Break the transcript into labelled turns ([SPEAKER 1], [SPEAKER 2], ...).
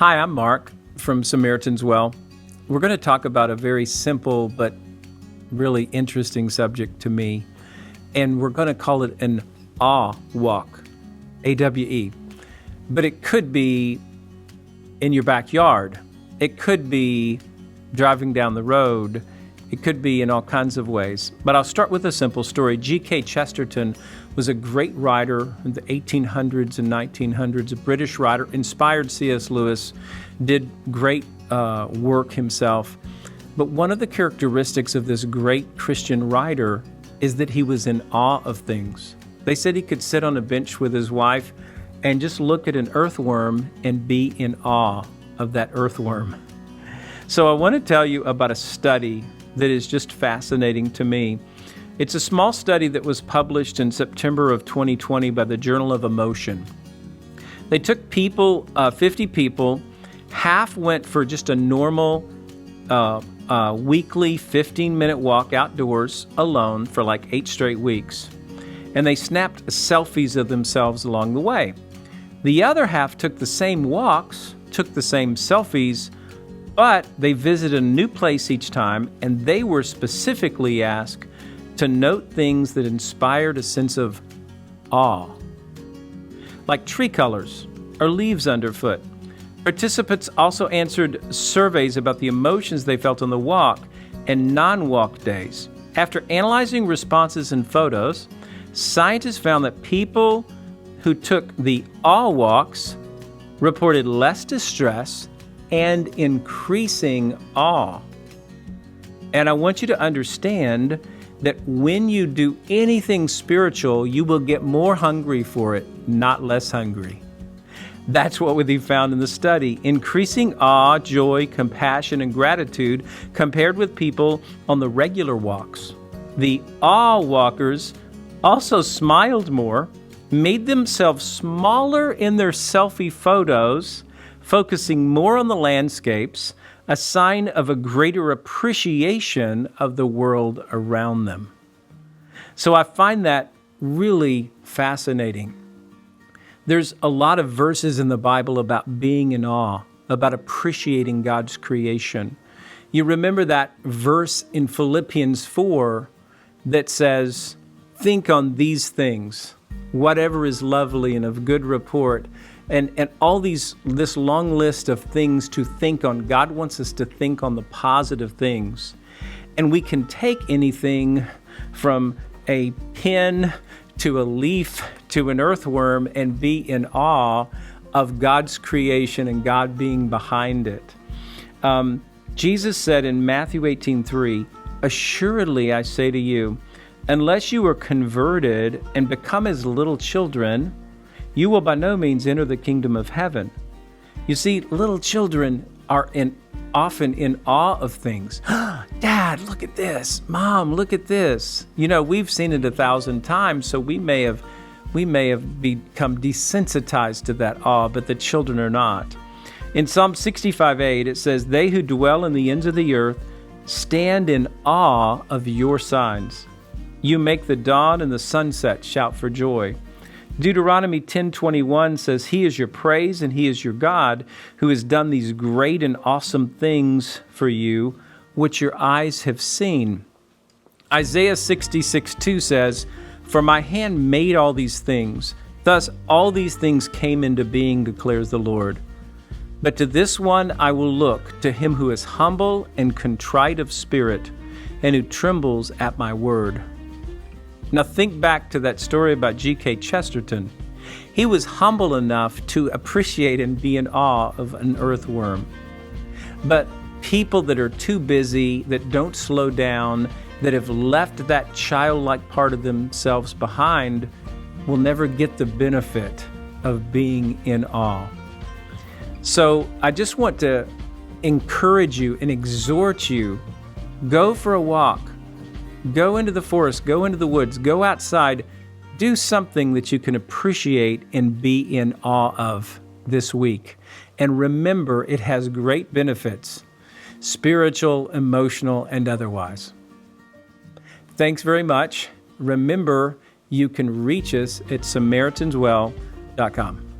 [SPEAKER 1] Hi, I'm Mark from Samaritan's Well. We're going to talk about a very simple but really interesting subject to me, and we're going to call it an awe walk, A-W-E. But it could be in your backyard. It could be driving down the road. It could be in all kinds of ways. But I'll start with a simple story. G.K. Chesterton was a great writer in the 1800s and 1900s, a British writer, inspired C.S. Lewis, did great work himself. But one of the characteristics of this great Christian writer is that he was in awe of things. They said he could sit on a bench with his wife and just look at an earthworm and be in awe of that earthworm. So I want to tell you about a study that is just fascinating to me. It's a small study that was published in September of 2020 by the Journal of Emotion. They took people, 50 people, half went for just a normal weekly 15-minute walk outdoors alone for like 8 straight weeks. And they snapped selfies of themselves along the way. The other half took the same walks, took the same selfies, but they visited a new place each time, and they were specifically asked to note things that inspired a sense of awe, like tree colors or leaves underfoot. Participants also answered surveys about the emotions they felt on the walk and non-walk days. After analyzing responses and photos, scientists found that people who took the awe walks reported less distress and increasing awe. And I want you to understand that when you do anything spiritual, you will get more hungry for it, not less hungry. That's what they found in the study. Increasing awe, joy, compassion, and gratitude compared with people on the regular walks. The awe walkers also smiled more, made themselves smaller in their selfie photos, focusing more on the landscapes, a sign of a greater appreciation of the world around them. So I find that really fascinating. There's a lot of verses in the Bible about being in awe, about appreciating God's creation. You remember that verse in Philippians 4 that says, think on these things, whatever is lovely and of good report, and all this long list of things to think on. God wants us to think on the positive things. And we can take anything from a pin to a leaf to an earthworm and be in awe of God's creation and God being behind it. Jesus said in Matthew 18:3, assuredly I say to you, unless you are converted and become as little children, you will by no means enter the kingdom of heaven. You see, little children are often in awe of things. Dad, look at this. Mom, look at this. You know, we've seen it 1,000 times, so we may have become desensitized to that awe, but the children are not. In Psalm 65:8, it says, they who dwell in the ends of the earth stand in awe of your signs. You make the dawn and the sunset shout for joy. Deuteronomy 10:21 says, he is your praise and he is your God who has done these great and awesome things for you, which your eyes have seen. Isaiah 66:2 says, for my hand made all these things. Thus all these things came into being, declares the Lord. But to this one I will look, to him who is humble and contrite of spirit, and who trembles at my word. Now think back to that story about G.K. Chesterton. He was humble enough to appreciate and be in awe of an earthworm. But people that are too busy, that don't slow down, that have left that childlike part of themselves behind, will never get the benefit of being in awe. So I just want to encourage you and exhort you, go for a walk. Go into the forest, go into the woods, go outside, do something that you can appreciate and be in awe of this week. And remember, it has great benefits, spiritual, emotional, and otherwise. Thanks very much. Remember, you can reach us at SamaritansWell.com.